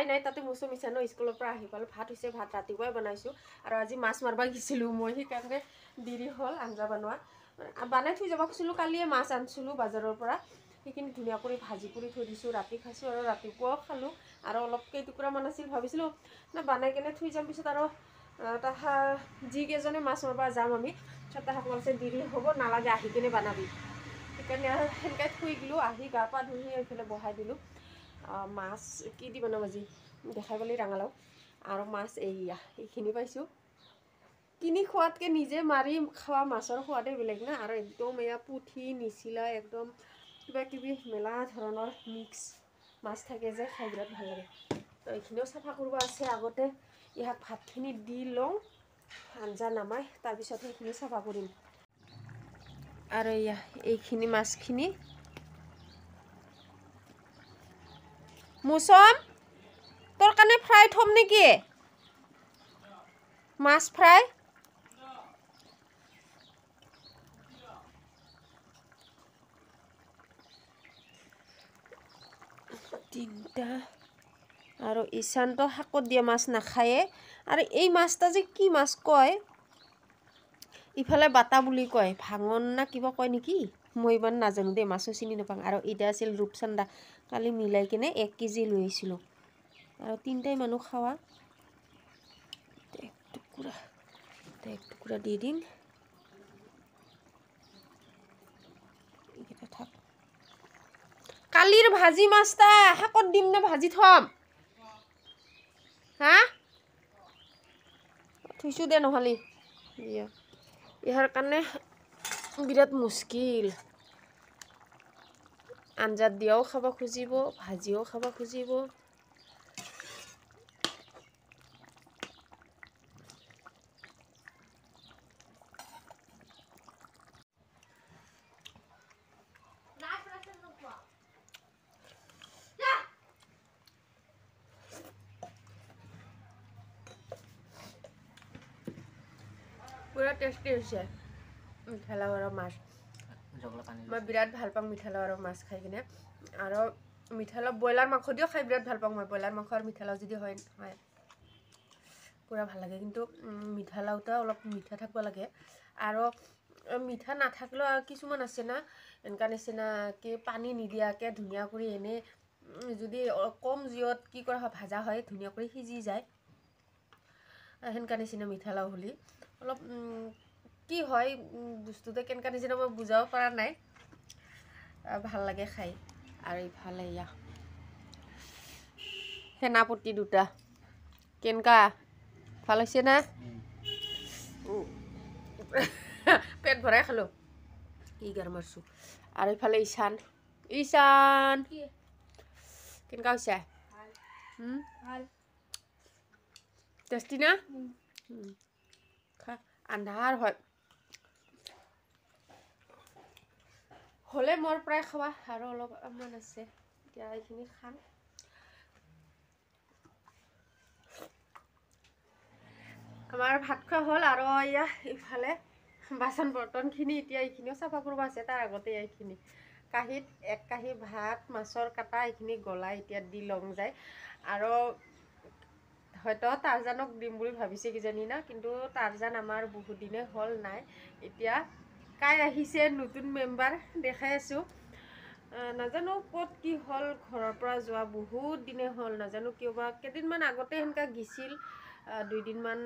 উপায় নাই তাতে মুচো মিছা ন স্কুলৰ পৰা আহি পালোঁ ভাত হৈছে ভাত ৰাতিপুৱাই বনাইছোঁ আৰু আজি মাছ মাৰিব গৈছিলোঁ মই সেইকাৰণে দেৰি হ'ল আঞ্জা বনোৱা বনাই থৈ যাব খুজিছিলোঁ কালিয়ে মাছ আনিছিলোঁ বজাৰৰ পৰা সেইখিনি ধুনীয়া কৰি ভাজি কৰি থৈ দিছোঁ ৰাতি খাইছোঁ আৰু ৰাতিপুৱাও খালোঁ আৰু অলপ কেইটুকুৰামান আছিল ভাবিছিলোঁ না বনাই কেনে থৈ যাম পিছত আৰু যিকেইজনে মাছ মাৰিব যাম আমি তাহাক কৈছে দেৰি হ'ব নালাগে আহি কিনে বনাবি সেইকাৰণে আৰু সেনেকৈ থৈ দিলোঁ আহি গা পা ধুই এইফালে বহাই দিলোঁ মাছ কি দি বনাম আজি দেখাই পালি ৰঙালাও আৰু মাছ এইখিনি পাইছোঁ কিনি খোৱাতকৈ নিজে মাৰি খোৱা মাছৰ সোৱাদেই বেলেগ না আৰু একদম এয়া পুঠি নিচিলা একদম কিবা কিবি মেলা ধৰণৰ মিক্স মাছ থাকে যে খাই বিৰাট ভাল লাগে তো এইখিনিও চাফা কৰিব আছে আগতে ইয়াক ভাতখিনি দি লওঁ আঞ্জা নামাই তাৰপিছত সেইখিনি চাফা কৰিম আৰু এইখিনি মাছখিনি মুচম তোৰ কাৰণে ফ্ৰাই থম নেকি মাছ ফ্ৰাই তিনিটা আৰু ঈশানটো শাকত দিয়া মাছ নাখায়ে আৰু এই মাছটা যে কি মাছ কয় ইফালে বাটা বুলি কয় ভাঙন না কিবা কয় নেকি মই ইমান নাজানো দেই মাছো চিনি নাপাওঁ আৰু এইটা আছিল ৰূপচান্দা কালি মিলাই কিনে 1 কেজি লৈ আহিছিলোঁ আৰু তিনিটাই মানুহ খাৱা এক টুকুৰা দি দিম এইকেইটা থাক কালিৰ ভাজি মাছটা শাকত দিম নে ভাজি থম হা থৈছোঁ দে নহ'লে ইয়াৰ কাৰণে বিৰাট মুস্কিল আঞ্জাত দিয়াও খাব খুজিব ভাজিও খাব খুজিব পুৰা টেষ্টি হৈছে মিঠালাও আৰু মাছ মই বিৰাট ভাল পাওঁ মিঠালাও আৰু মাছ খাই কিনে আৰু মিঠালাও ব্ৰইলাৰ মাংস দিও খাই বিৰাট ভাল পাওঁ মই ব্ৰইলাৰ মাংস আৰু মিঠালাও যদি হয় পুৰা ভাল লাগে কিন্তু মিঠালাওটা অলপ মিঠা থাকিব লাগে আৰু মিঠা নাথাকিলেও আৰু কিছুমান আছে না এনেকুৱা নিচিনা কি পানী নিদিয়াকৈ ধুনীয়া কৰি এনেই যদি কম জুইত কি কৰা হয় ভাজা হয় ধুনীয়া কৰি সিজি যায় সেনেকুৱা নিচিনা মিঠালাও হ'লি অলপ কি হয় বস্তুটো কেনেকুৱা নিচিনা মই বুজাব পৰা নাই ভাল লাগে খাই আৰু ইফালে সেনাপতি দুটা কেনেকুৱা ভাল হৈছে না পেট ভৰাই খালোঁ গাৰ মাৰছোঁ আৰু ইফালে ঈশান কেনেকুৱা হৈছে টেষ্টি না আন্ধাৰ হয় হ'লে মোৰ প্ৰায় খাবা আৰু অলপমান আছে এতিয়া এইখিনি খাম আমাৰ ভাত খোৱা হ'ল আৰু ইফালে বাচন বৰ্তনখিনি এতিয়া এইখিনিও চাফা কৰিব আছে তাৰ আগতে এইখিনি কাঁহীত 1 কাঁহী ভাত মাছৰ কাটা এইখিনি গলাই এতিয়া দি লং যায় আৰু হয়তো টাৰজানক দিম বুলি ভাবিছে কিজানি না কিন্তু টাৰজান আমাৰ বহুত দিনে হ'ল নাই এতিয়া কাই আহিছে নতুন মেম্বাৰ দেখাই আছোঁ নাজানো ক'ত কি হ'ল ঘৰৰ পৰা যোৱা বহুত দিনে হ'ল নাজানো কিয় বা কেইদিনমান আগতে সেনেকুৱা গিছিল 2 দিনমান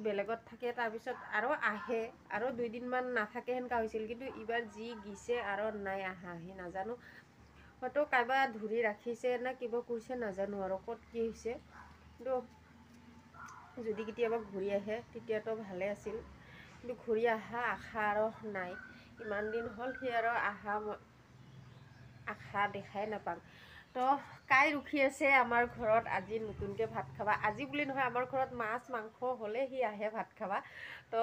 বেলেগত থাকে তাৰপিছত আৰু আহে আৰু 2 দিনমান নাথাকে সেনেকুৱা হৈছিল কিন্তু এইবাৰ যি গিছে আৰু নাই আহি নাজানো হয়তো কাইবা ধৰি ৰাখিছে না কিবা কৰিছে নাজানো আৰু ক'ত কি হৈছে কিন্তু যদি কেতিয়াবা ঘূৰি আহে তেতিয়াতো ভালে আছিল কিন্তু ঘূৰি অহা আশা আৰু নাই ইমান দিন হ'ল সি আৰু আশা দেখাই নাপাওঁ তো কাই ৰখি আছে আমাৰ ঘৰত আজি নতুনকৈ ভাত খাবা আজি বুলি নহয় আমাৰ ঘৰত মাছ মাংস হ'লে সি আহে ভাত খাবা তো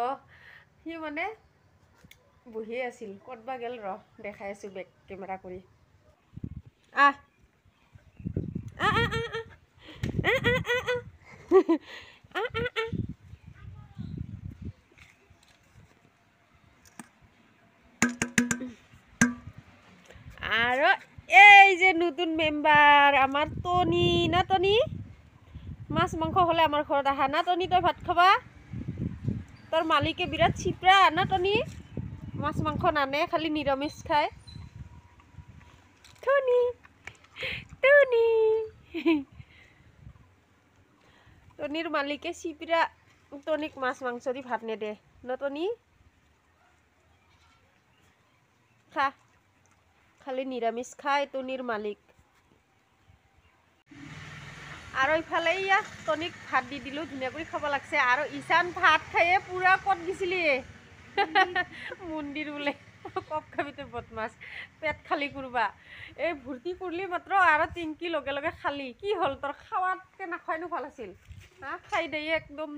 সি মানে বহি আছিল ক'তবা গেল দেখাই আছোঁ বেক কেমেৰা কৰি আৰু এই যে নতুন মেম্বাৰ আমাৰ টনি না টনি মাছ মাংস হ'লে আমাৰ ঘৰত আহা না টনি তই ভাত খাবা তোৰ মালিকে বিৰাট চিপৰা না টনি মাছ মাংস নানে খালি নিৰামিষ খায় টনি টনি টনিৰ মালিকে চিপৰা টনিক মাছ মাংস দি ভাত নেদে ন টনি খা খালি নিৰামিষ খায় টনিৰ মালিক আৰু ইফালে ইয়া টনিক ভাত দি দিলোঁ ধুনীয়া কৰি খাব লাগছে আৰু ঈশান ভাত খায়ে পুৰা কত গিছিলি মন্দিৰ বোলে কপ খাবি তোৰ বদমাছ পেট খালি কৰবা এই ভৰ্তি কৰিলি মাত্ৰ আৰু টিংকি লগে লগে খালি কি হ'ল তোৰ খাৱাতকৈ নাখায়নো ভাল আছিল হা খাই দিয়ে একদম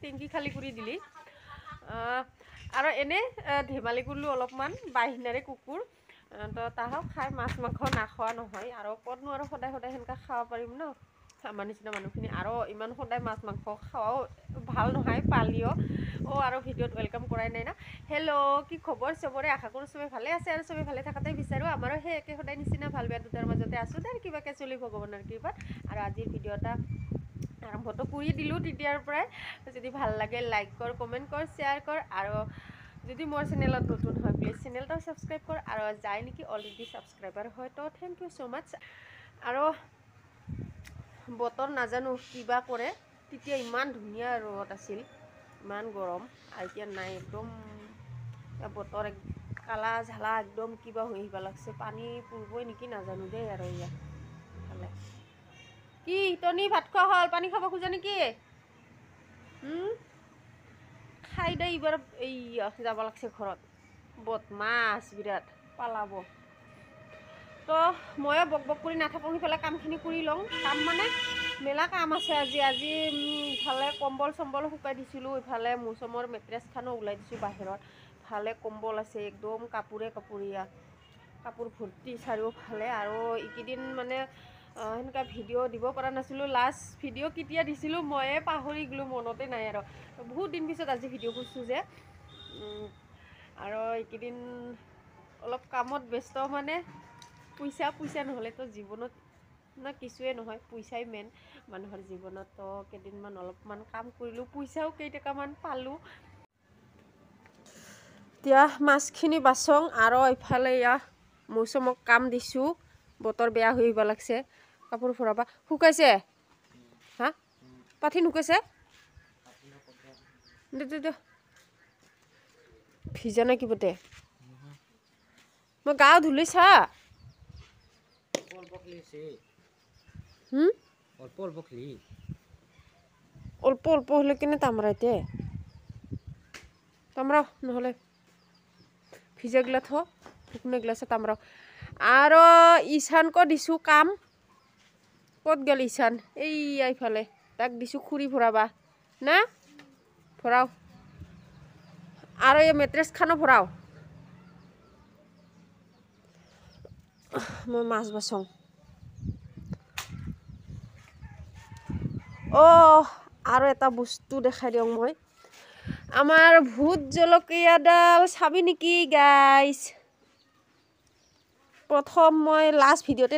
টিংকি খালি কৰি দিলি আৰু এনে ধেমালি কৰিলোঁ অলপমান বাহিনাৰে কুকুৰ তো তাহক খাই মাছ মাংস নাখোৱা নহয় আৰু ক'তনো আৰু সদায় সদায় সেনেকৈ খাব পাৰিম ন আমাৰ নিচিনা মানুহখিনি আৰু ইমান সদায় মাছ মাংস খাৱাও ভাল নহয় পালিও আৰু ভিডিঅ'ত ৱেলকাম কৰাই নাই না হেল্ল' কি খবৰ চবৰে আশা কৰোঁ চবেই ভালে আছে আৰু চবেই ভালে থকাতে বিচাৰোঁ আমাৰো সেই একে সদায় নিচিনা ভাল বেয়া দুটাৰ মাজতে আছোঁ তাৰ কিবাকৈ চলি ভগৱানৰ কৃপাত আৰু আজিৰ ভিডিঅ' এটা আৰম্ভটো কৰি দিলোঁ তেতিয়াৰ পৰাই যদি ভাল লাগে লাইক কৰ কমেণ্ট কৰ শ্বেয়াৰ কৰ আৰু যদি মোৰ চেনেলত নতুন হয় প্লিজ চেনেলটো ছাবস্ক্ৰাইব কৰ আৰু যায় নেকি অলৰেডি ছাবস্ক্ৰাইবাৰ হয় তো থেংক ইউ ছ' মাছ আৰু বতৰ নাজানো কিবা কৰে তেতিয়া ইমান ধুনীয়া ৰ'দ আছিল ইমান গৰম আৰু এতিয়া নাই একদম বতৰ কালা ঝালা একদম কিবা হৈ আহিব লাগছে পানী পৰিবই নেকি নাজানো দেই আৰু ইয়াত কি টনি ভাত খোৱা হ'ল পানী খাব খোজা নেকি খাই দে এইবাৰ এই যাব লাগছে ঘৰত বদমাছ বিৰাট পালাব তো ময়ো বক বক কৰি নাথাকোঁ সিফালে কামখিনি কৰি লওঁ কাম মানে মেলা কাম আছে আজি ইফালে কম্বল চম্বল শুকাই দিছিলোঁ ইফালে মৌচমৰ মেট্ৰেছখনো ওলাই দিছোঁ বাহিৰত ইফালে কম্বল আছে একদম কাপোৰে কাপোৰীয়া কাপোৰ ভৰ্তি চাৰিওফালে আৰু এইকেইদিন মানে সেনেকুৱা ভিডিঅ' দিব পৰা নাছিলোঁ লাষ্ট ভিডিঅ' কেতিয়া দিছিলোঁ ময়ে পাহৰি গ'লোঁ মনতে নাই আৰু বহুত দিন পিছত আজি ভিডিঅ' কৰিছোঁ যে আৰু এইকেইদিন অলপ কামত ব্যস্ত মানে পইচা নহ'লেতো জীৱনত না কিছুৱে নহয় পইচাই মেইন মানুহৰ জীৱনত তো কেইদিনমান অলপমান কাম কৰিলোঁ পইচাও কেইটকামান পালোঁ এতিয়া মাছখিনি বাচং আৰু ইফালে মৌচমক কাম দিছোঁ বতৰ বেয়া হৈ আহিব লাগছে কাপোৰ ভৰাবা শুকাইছে হা পাঠি নুকাইছে দে ভিজা নাই কিবতে মই গা ধুলি চা অল্প অল্প হলে কেনে তামৰা এতিয়া তামৰা নহ'লে ভিজা গিলা থ শুকনা গিলাছে তামৰা আৰু ঈশানকো দিছোঁ কাম ক'ত গ'ল ঈশান এইফালে তাক দিছোঁ খুৰি ভৰাবা না ভৰাও আৰু এই মেট্ৰেছখনো ভৰাও মই মাছ বাচং আৰু এটা বস্তু দেখাই দিওঁ মই আমাৰ ভোট জলকীয়াডাল চাবি নেকি গাইজ প্ৰথম মই লাষ্ট ভিডিঅ'তে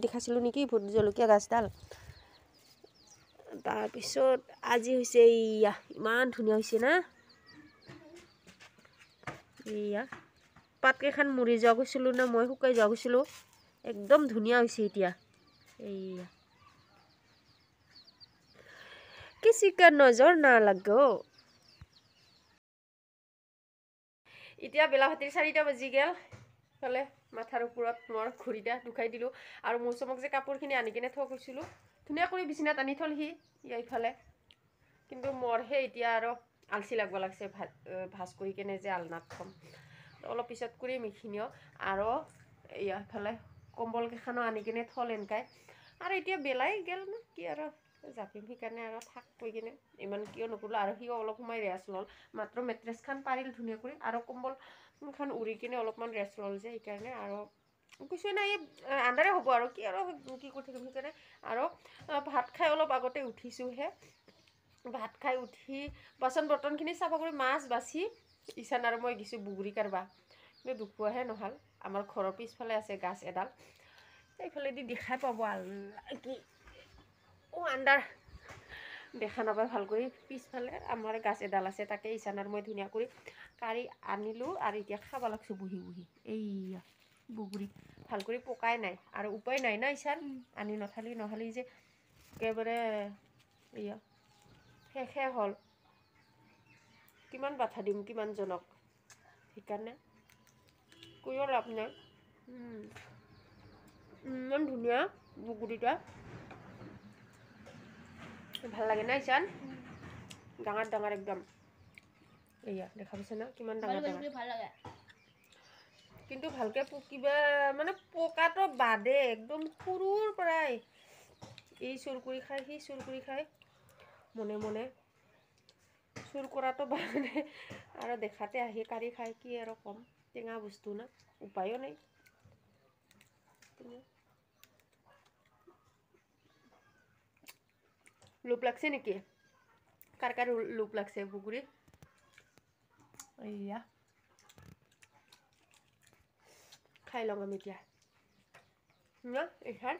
দেখাইছিলোঁ নেকি ভোট জলকীয়া গাছডাল তাৰপিছত আজি হৈছে ইমান ধুনীয়া হৈছে না পাতকেইখন মৰি যোৱা গৈছিলোঁ না মই শুকাই যোৱা গৈছিলোঁ একদম ধুনীয়া হৈছে এতিয়া किसी का नजर ना लगो এতিয়া বেলা ভাতিৰ 4টা বাজি গেল ফলে মাথাৰ ওপৰত মোৰ ঘড়ীটা দুখাই দিলোঁ আৰু মৌচমক যে কাপোৰখিনি আনি কিনে থৈ গৈছিলোঁ ধুনীয়া কৰি বিচনাত আনি থলহি ইফালে কিন্তু মোৰহে এতিয়া আৰু আলচি লাগব লাগছে ভাজ কৰি কেনে যে আলনাত থম অলপ পিছত কৰিম এইখিনিও আৰু ইফালে কম্বল কেইখনো আনি কিনে থল এনেকাই আৰু এতিয়া বেলাই গেল না কি আৰু জাপিম সেইকাৰণে আৰু থাক কৈ কিনে ইমান কিয় নকৰিলোঁ আৰু সিও অলপ সময় ৰেষ্ট ল'ল মাত্ৰ মেট্ৰেছখন পাৰিল ধুনীয়া কৰি আৰু কম্বলখন উৰি কিনে অলপমান ৰেষ্ট ল'ল যে সেইকাৰণে আৰু কিছু নাই আন্ধাৰে হ'ব আৰু কি কৰি থাকিম সেইকাৰণে আৰু ভাত খাই অলপ আগতে উঠিছোঁহে ভাত খাই উঠি বাচন বৰ্তনখিনি চাফা কৰি মাছ বাচি ঈশান আৰু মই গিছোঁ বুগুৰি কাঢ়বা কিন্তু দুখুৱাহে নহ'ল আমাৰ ঘৰৰ পিছফালে আছে গাছ এডাল এইফালেদি দেখাই পাব কি আণ্ডাৰ দেখা নাপায় ভাল কৰি পিছফালে আমাৰ গাছ এডাল আছে তাকে ইছানাৰ মই ধুনীয়া কৰি কাঢ়ি আনিলোঁ আৰু এতিয়া খাব লাগছোঁ বহি বহি এইয়া বগৰী ভাল কৰি পকাই নাই আৰু উপায় নাই না ইছান আনি নথালি যে একেবাৰে এয়া শেষে হ'ল কিমান বাধা দিম কিমানজনক সেইকাৰণে কৈও লাভ নাই ইমান ধুনীয়া বগৰীটা ভাল লাগে না ইছান ডাঙৰ ডাঙৰ একদম এয়া দেখা পাইছে না কিমান ডাঙৰ ডাঙৰ ভাল লাগে কিন্তু ভালকৈ পকিবা মানে পকাটো বাদে একদম সৰুৰ পৰাই এই চুৰ কৰি খায় সি চুৰ কৰি খায় মনে মনে চুৰ কৰাটো বাদে আৰু দেখাতে আহি কাঢ়ি খায় কি আৰু কম টেঙা বস্তু না উপায়ো নাই লোভ লাগছে নেকি কাৰ কাৰ লোভ লাগছে বগৰী এয়া খাই ল'ম আমি এতিয়া না এইখান